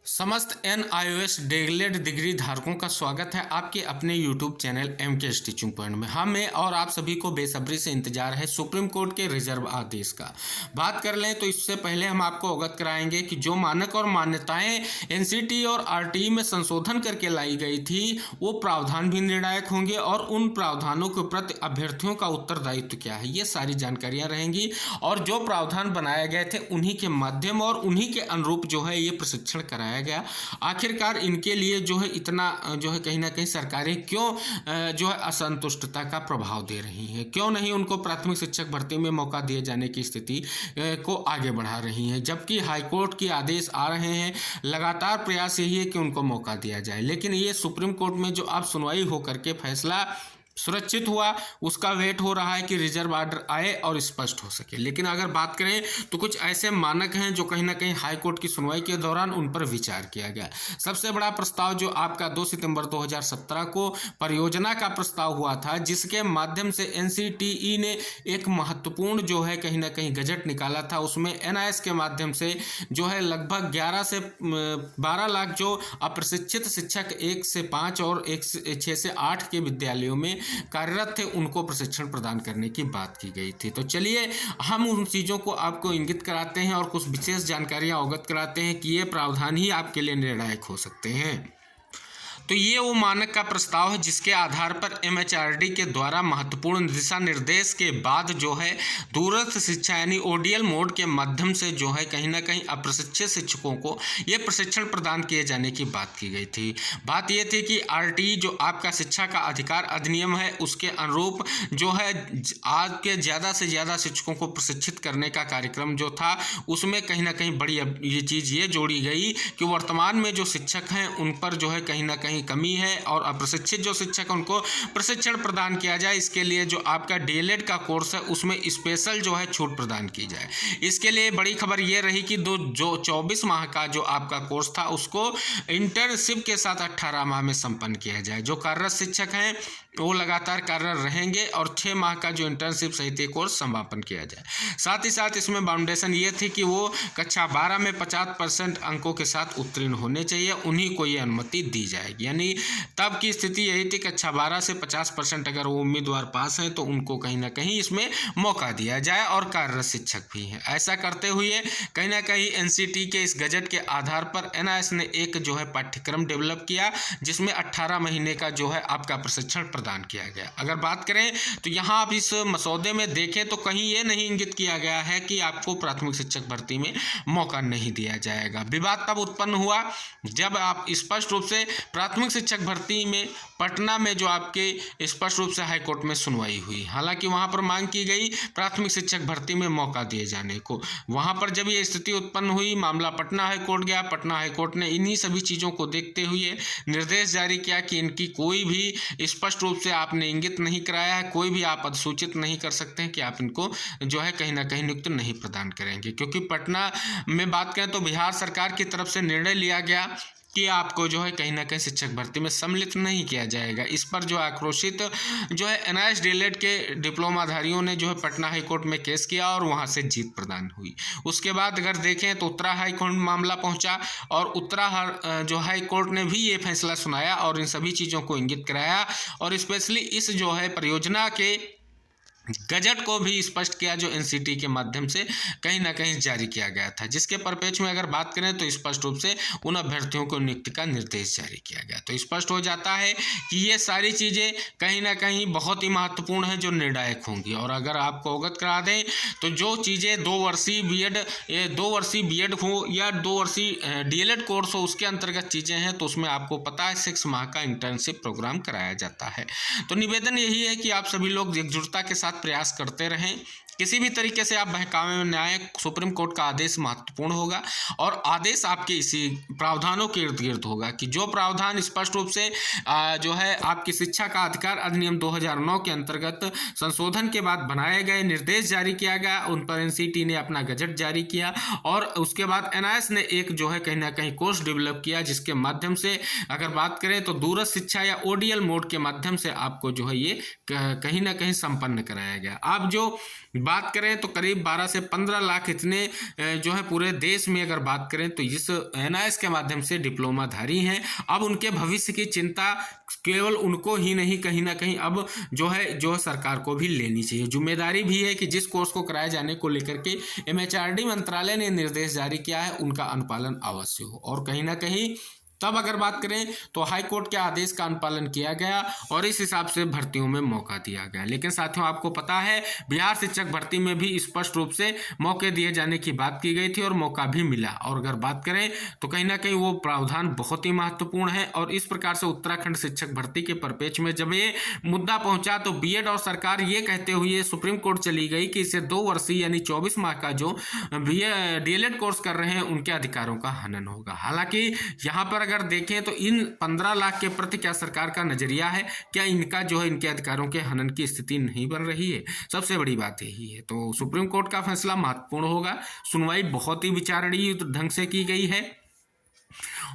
समस्त NIOS DElEd degree धारकों का स्वागत है आपके अपने YouTube channel MK teaching point में। हमें और आप सभी को बेसब्री से इंतजार है सुप्रीम कोर्ट के रिजर्व आदेश का। बात कर लें तो इससे पहले हम आपको अवगत कराएंगे कि जो मानक और मान्यताएं NCT और RTE में संशोधन करके लाई गई थी वो प्रावधान भी निर्णायक होंगे और उन प्रावधानों के प्रति अभ्यर्थियों का उत्तरदायित्व क्या है, ये सारी जानकारियाँ रहेंगी। और जो प्रावधान बनाए गए थे उन्हीं के माध्यम और उन्हीं के अनुरूप जो है ये प्रशिक्षण कराया गया। आखिरकार इनके लिए जो है इतना जो है कहीं ना कहीं सरकारें क्यों जो है असंतुष्टता का प्रभाव दे रही हैं, क्यों नहीं उनको प्राथमिक शिक्षक भर्ती में मौका दिए जाने की स्थिति को आगे बढ़ा रही हैं, जबकि हाईकोर्ट के आदेश आ रहे हैं। लगातार प्रयास यही है कि उनको मौका दिया जाए, लेकिन ये सुप्रीम कोर्ट में जो अब सुनवाई होकर के फैसला सुरक्षित हुआ उसका वेट हो रहा है कि रिजर्व ऑर्डर आए और स्पष्ट हो सके। लेकिन अगर बात करें तो कुछ ऐसे मानक हैं जो कहीं ना कहीं हाई कोर्ट की सुनवाई के दौरान उन पर विचार किया गया। सबसे बड़ा प्रस्ताव जो आपका 2 सितंबर 2017 को परियोजना का प्रस्ताव हुआ था, जिसके माध्यम से NCTE ने एक महत्वपूर्ण जो है कहीं ना कहीं गजट निकाला था। उसमें NIS के माध्यम से जो है लगभग 11 से 12 लाख जो अप्रशिक्षित शिक्षक 1 से 5 और 6 से 8 के विद्यालयों में कार्यरत थे उनको प्रशिक्षण प्रदान करने की बात की गई थी। तो चलिए हम उन चीज़ों को आपको इंगित कराते हैं और कुछ विशेष जानकारियां अवगत कराते हैं कि ये प्रावधान ही आपके लिए निर्णायक हो सकते हैं। तो ये वो मानक का प्रस्ताव है जिसके आधार पर MHRD के द्वारा महत्वपूर्ण दिशा निर्देश के बाद जो है दूरस्थ शिक्षा यानी ODL मोड के माध्यम से जो है कहीं ना कहीं अप्रशिक्षित शिक्षकों को ये प्रशिक्षण प्रदान किए जाने की बात की गई थी। बात ये थी कि RTE जो आपका शिक्षा का अधिकार अधिनियम है उसके अनुरूप जो है आज के ज़्यादा से ज़्यादा शिक्षकों को प्रशिक्षित करने का कार्यक्रम जो था उसमें कहीं ना कहीं बड़ी ये चीज़ ये जोड़ी गई कि वर्तमान में जो शिक्षक हैं उन पर जो है कहीं ना कहीं कमी है और अप्रशिक्षित जो शिक्षक उनको प्रशिक्षण प्रदान किया जाए। इसके लिए जो आपका DLED का कोर्स है उसमें स्पेशल जो है छूट प्रदान की जाए। इसके लिए बड़ी खबर ये रही कि जो 24 माह का जो आपका कोर्स था उसको इंटर्नशिप के साथ 18 माह में संपन्न किया जाए। जो कार्यरत शिक्षक हैं वो लगातार कार्यरत रहेंगे और 6 माह का जो इंटर्नशिप सहित कोर्स समापन किया जाए। साथ ही साथ इसमें बाउंडेशन ये थी कि वो कक्षा 12 में 50% अंकों के साथ उत्तीर्ण होने चाहिए, उन्हीं को ये अनुमति दी जाएगी। यानी तब की स्थिति यही थी, कक्षा 12 से 50% अगर वो उम्मीदवार पास हैं तो उनको कहीं ना कहीं इसमें मौका दिया जाए और कार्यरत शिक्षक भी हैं। ऐसा करते हुए कहीं ना कहीं NCT के इस गजट के आधार पर NIS ने एक जो है पाठ्यक्रम डेवलप किया जिसमें 18 महीने का जो है आपका प्रशिक्षण प्रदान किया गया। अगर बात करें तो यहाँ आप इस मसौदे में देखें तो कहीं ये नहीं इंगित किया गया है कि आपको प्राथमिक शिक्षक भर्ती में मौका नहीं दिया जाएगा। विवाद तब उत्पन्न हुआ जब आप स्पष्ट रूप से प्राथमिक शिक्षक भर्ती में पटना में जो आपके स्पष्ट रूप से हाईकोर्ट में सुनवाई हुई। हालांकि वहां पर मांग की गई प्राथमिक शिक्षक भर्ती में मौका दिए जाने को। वहां पर जब ये स्थिति उत्पन्न हुई मामला पटना हाईकोर्ट गया। पटना हाईकोर्ट ने इन्हीं सभी चीज़ों को देखते हुए निर्देश जारी किया कि इनकी कोई भी स्पष्ट रूप से आपने इंगित नहीं कराया है, कोई भी आप अधिसूचित नहीं कर सकते हैं कि आप इनको जो है कहीं ना कहीं नियुक्ति नहीं प्रदान करेंगे। क्योंकि पटना में बात करें तो बिहार सरकार की तरफ से निर्णय लिया गया कि आपको जो है कहीं ना कहीं शिक्षक भर्ती में सम्मिलित नहीं किया जाएगा। इस पर जो आक्रोशित जो है NIS DLED के डिप्लोमाधारियों ने जो है पटना हाईकोर्ट में केस किया और वहां से जीत प्रदान हुई। उसके बाद अगर देखें तो उत्तरा हाईकोर्ट में मामला पहुंचा और उत्तरा जो हाईकोर्ट ने भी ये फैसला सुनाया और इन सभी चीज़ों को इंगित कराया और स्पेशली इस जो है परियोजना के गजट को भी स्पष्ट किया जो NCT के माध्यम से कहीं ना कहीं जारी किया गया था, जिसके परिप्रेक्ष्य में अगर बात करें तो स्पष्ट रूप से उन अभ्यर्थियों को नियुक्ति का निर्देश जारी किया गया। तो स्पष्ट हो जाता है कि ये सारी चीज़ें कहीं ना कहीं बहुत ही महत्वपूर्ण हैं जो निर्णायक होंगी। और अगर आपको अवगत करा दें तो जो चीज़ें 2 वर्षीय B.Ed हो या 2 वर्षीय DLED कोर्स हो उसके अंतर्गत चीज़ें हैं तो उसमें आपको पता है 6 माह का इंटर्नशिप प्रोग्राम कराया जाता है। तो निवेदन यही है कि आप सभी लोग एकजुटता के साथ प्रयास करते रहें। किसी भी तरीके से आप बहकावे में न आए। सुप्रीम कोर्ट का आदेश महत्वपूर्ण होगा और आदेश आपके इसी प्रावधानों के इर्द गिर्द होगा कि जो प्रावधान स्पष्ट रूप से जो है आपकी शिक्षा का अधिकार अधिनियम 2009 के अंतर्गत संशोधन के बाद बनाए गए निर्देश जारी किया गया, उन पर NCT ने अपना गजट जारी किया और उसके बाद NIS ने एक जो है कहीं ना कहीं कोर्स डेवलप किया जिसके माध्यम से अगर बात करें तो दूरस्थ शिक्षा या ODL मोड के माध्यम से आपको जो है ये कहीं ना कहीं संपन्न कराया गया। आप जो बात करें तो करीब 12 से 15 लाख इतने जो है पूरे देश में अगर बात करें तो इस NIS के माध्यम से डिप्लोमाधारी हैं। अब उनके भविष्य की चिंता केवल उनको ही नहीं, कहीं ना कहीं अब जो है सरकार को भी लेनी चाहिए। जिम्मेदारी भी है कि जिस कोर्स को कराए जाने को लेकर के MHRD मंत्रालय ने निर्देश जारी किया है उनका अनुपालन अवश्य हो। और कहीं ना कहीं तब अगर बात करें तो हाई कोर्ट के आदेश का अनुपालन किया गया और इस हिसाब से भर्तियों में मौका दिया गया। लेकिन साथियों आपको पता है बिहार शिक्षक भर्ती में भी स्पष्ट रूप से मौके दिए जाने की बात की गई थी और मौका भी मिला। और अगर बात करें तो कहीं ना कहीं वो प्रावधान बहुत ही महत्वपूर्ण है। और इस प्रकार से उत्तराखंड शिक्षक भर्ती के परिप्रेक्ष्य में जब ये मुद्दा पहुंचा तो बीएड और सरकार ये कहते हुए सुप्रीम कोर्ट चली गई कि इसे 2 वर्षीय यानी 24 माह का जो DLED कोर्स कर रहे हैं उनके अधिकारों का हनन होगा। हालांकि यहाँ पर अगर देखें तो इन 15 लाख के प्रति क्या सरकार का नजरिया है, क्या इनका जो है इनके अधिकारों के हनन की स्थिति नहीं बन रही है? सबसे बड़ी बात यही है। तो सुप्रीम कोर्ट का फैसला महत्वपूर्ण होगा। सुनवाई बहुत ही विचारणीय ढंग से की गई है।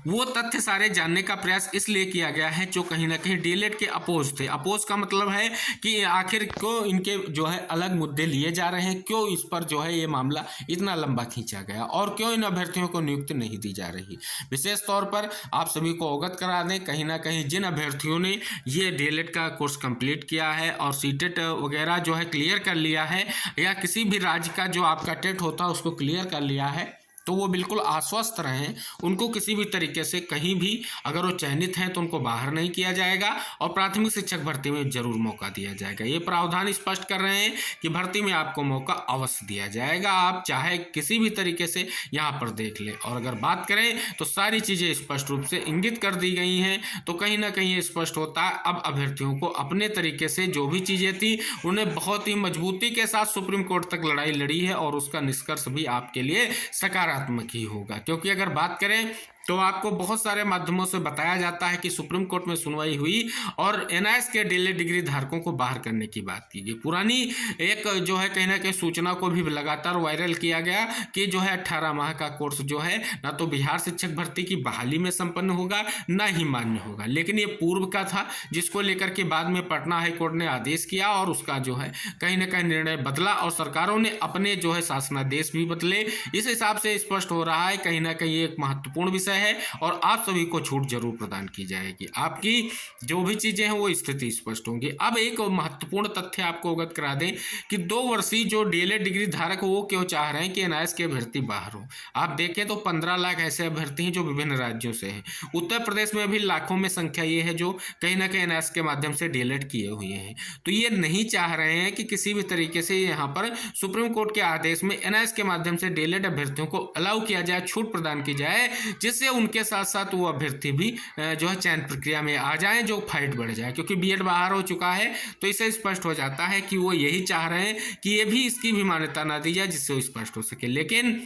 वो तथ्य सारे जानने का प्रयास इसलिए किया गया है जो कहीं ना कहीं DLED के अपोज थे। अपोज का मतलब है कि आखिर क्यों इनके जो है अलग मुद्दे लिए जा रहे हैं, क्यों इस पर जो है ये मामला इतना लंबा खींचा गया और क्यों इन अभ्यर्थियों को नियुक्ति नहीं दी जा रही। विशेष तौर पर आप सभी को अवगत करा दें, कहीं ना कहीं जिन अभ्यर्थियों ने ये DLED का कोर्स कंप्लीट किया है और CTET वगैरह जो है क्लियर कर लिया है या किसी भी राज्य का जो आपका टेट होता है उसको क्लियर कर लिया है, तो वो बिल्कुल आश्वस्त रहें। उनको किसी भी तरीके से कहीं भी अगर वो चयनित हैं तो उनको बाहर नहीं किया जाएगा और प्राथमिक शिक्षक भर्ती में जरूर मौका दिया जाएगा। ये प्रावधान स्पष्ट कर रहे हैं कि भर्ती में आपको मौका अवश्य दिया जाएगा, आप चाहे किसी भी तरीके से यहाँ पर देख लें। और अगर बात करें तो सारी चीज़ें स्पष्ट रूप से इंगित कर दी गई हैं। तो कहीं ना कहीं ये स्पष्ट होता है अब अभ्यर्थियों को अपने तरीके से जो भी चीज़ें थी उन्हें बहुत ही मजबूती के साथ सुप्रीम कोर्ट तक लड़ाई लड़ी है और उसका निष्कर्ष भी आपके लिए सकारात्मक ही होगा। क्योंकि अगर बात करें तो आपको बहुत सारे माध्यमों से बताया जाता है कि सुप्रीम कोर्ट में सुनवाई हुई और NIS के DLED डिग्री धारकों को बाहर करने की बात की गई। पुरानी एक जो है कहीं ना कहीं सूचना को भी लगातार वायरल किया गया कि जो है 18 माह का कोर्स जो है ना तो बिहार शिक्षक भर्ती की बहाली में संपन्न होगा ना ही मान्य होगा। लेकिन ये पूर्व का था जिसको लेकर के बाद में पटना हाईकोर्ट ने आदेश किया और उसका जो है कहीं ना कहीं निर्णय बदला और सरकारों ने अपने जो है शासनादेश भी बदले। इस हिसाब से स्पष्ट हो रहा है कहीं ना कहीं एक महत्वपूर्ण विषय है और आप सभी को छूट जरूर प्रदान की जाएगी। आपकी जो भी चीजें हैं वो स्थिति स्पष्ट होंगी। अब एक महत्वपूर्ण तथ्य आपको अवगत करा दें कि 2 वर्षीय जो DLED डिग्री धारक वो क्यों चाह रहे हैं कि NIS के अभ्यर्थी बाहर हो। आप देखें तो 15 लाख ऐसे अभ्यर्थी हैं जो विभिन्न राज्यों से हैं। उत्तर प्रदेश में भी लाखों में संख्या ये है जो कहीं ना कहीं NIS के माध्यम से DLED किए हुए हैं। तो ये नहीं चाह रहे हैं कि किसी भी तरीके से यहाँ पर सुप्रीम कोर्ट के आदेश में NIS के माध्यम से DLED अभ्यर्थियों को अलाउ किया जाए, छूट प्रदान की जाए, जिससे उनके साथ साथ वो अभ्यर्थी भी जो है चयन प्रक्रिया में आ जाएं, जो फाइट बढ़ जाए। क्योंकि बीएड बाहर हो चुका है तो इससे स्पष्ट हो जाता है कि वो यही चाह रहे हैं कि ये भी इसकी भी मान्यता ना दी जाए जिससे वो स्पष्ट हो सके। लेकिन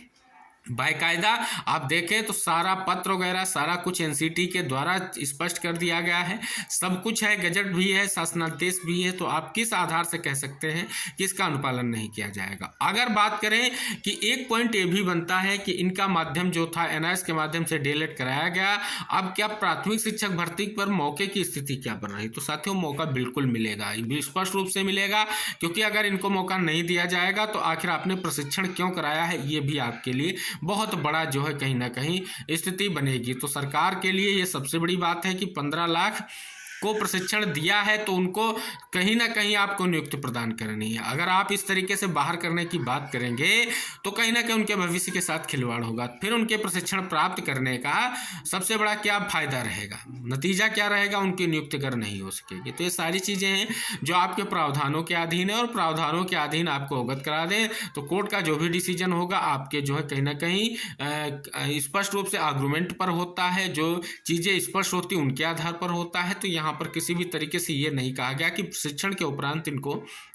बाकायदा आप देखें तो सारा पत्र वगैरह सारा कुछ एनसीटी के द्वारा स्पष्ट कर दिया गया है, सब कुछ है, गजट भी है, शासनादेश भी है। तो आप किस आधार से कह सकते हैं कि इसका अनुपालन नहीं किया जाएगा। अगर बात करें कि एक पॉइंट ये भी बनता है कि इनका माध्यम जो था एनआईएस के माध्यम से डीएलएड कराया गया, अब क्या प्राथमिक शिक्षक भर्ती पर मौके की स्थिति क्या बन रही। तो साथियों मौका बिल्कुल मिलेगा, स्पष्ट रूप से मिलेगा, क्योंकि अगर इनको मौका नहीं दिया जाएगा तो आखिर आपने प्रशिक्षण क्यों कराया है, ये भी आपके लिए बहुत बड़ा जो है कहीं ना कहीं स्थिति बनेगी। तो सरकार के लिए ये सबसे बड़ी बात है कि 15 लाख को प्रशिक्षण दिया है तो उनको कहीं ना कहीं आपको नियुक्ति प्रदान करनी है। अगर आप इस तरीके से बाहर करने की बात करेंगे तो कहीं ना कहीं उनके भविष्य के साथ खिलवाड़ होगा, फिर उनके प्रशिक्षण प्राप्त करने का सबसे बड़ा क्या फायदा रहेगा, नतीजा क्या रहेगा, उनकी नियुक्ति कर नहीं हो सकेगी। तो ये सारी चीज़ें हैं जो आपके प्रावधानों के अधीन है और प्रावधानों के अधीन आपको अवगत करा दें तो कोर्ट का जो भी डिसीजन होगा आपके जो है कहीं ना कहीं स्पष्ट रूप से आर्गुमेंट पर होता है, जो चीज़ें स्पष्ट होती उनके आधार पर होता है। तो यहाँ पर किसी भी तरीके से ये नहीं कहा गया कि प्रशिक्षण के उपरांत इनको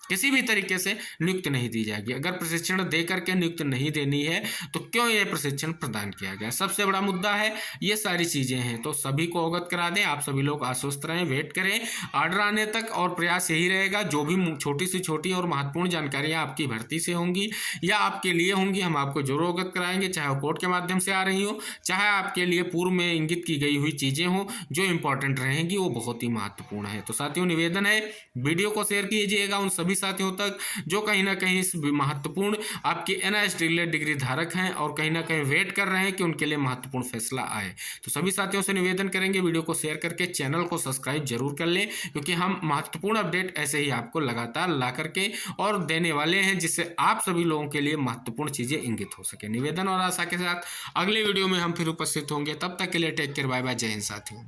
किसी भी तरीके से नियुक्ति नहीं दी जाएगी। अगर प्रशिक्षण दे करके नियुक्ति नहीं देनी है तो क्यों ये प्रशिक्षण प्रदान किया गया, सबसे बड़ा मुद्दा है। ये सारी चीजें हैं तो सभी को अवगत करा दें, आप सभी लोग आश्वस्त रहें, वेट करें ऑर्डर आने तक, और प्रयास यही रहेगा जो भी छोटी से छोटी और महत्वपूर्ण जानकारियां आपकी भर्ती से होंगी या आपके लिए होंगी हम आपको जरूर अवगत कराएंगे, चाहे वो कोर्ट के माध्यम से आ रही हो, चाहे आपके लिए पूर्व में इंगित की गई हुई चीजें हों जो इंपॉर्टेंट रहेंगी, वो बहुत ही महत्वपूर्ण है। तो साथियों निवेदन है वीडियो को शेयर कीजिएगा उन सभी साथियों तक जो कहीं ना कहीं इस महत्वपूर्ण आपकी NIS डीएलएड डिग्री धारक हैं और कहीं ना कहीं वेट कर रहे हैं कि उनके लिए महत्वपूर्ण फैसला आए। तो सभी साथियों से निवेदन करेंगे वीडियो को शेयर करके चैनल को सब्सक्राइब जरूर कर लें, क्योंकि हम महत्वपूर्ण अपडेट ऐसे ही आपको लगातार ला करके और देने वाले हैं, जिससे आप सभी लोगों के लिए महत्वपूर्ण चीजें इंगित हो सके। निवेदन और आशा के साथ अगले वीडियो में हम फिर उपस्थित होंगे। तब तक के लिए टेक केयर, बाय बाय, जय हिंद साथियों।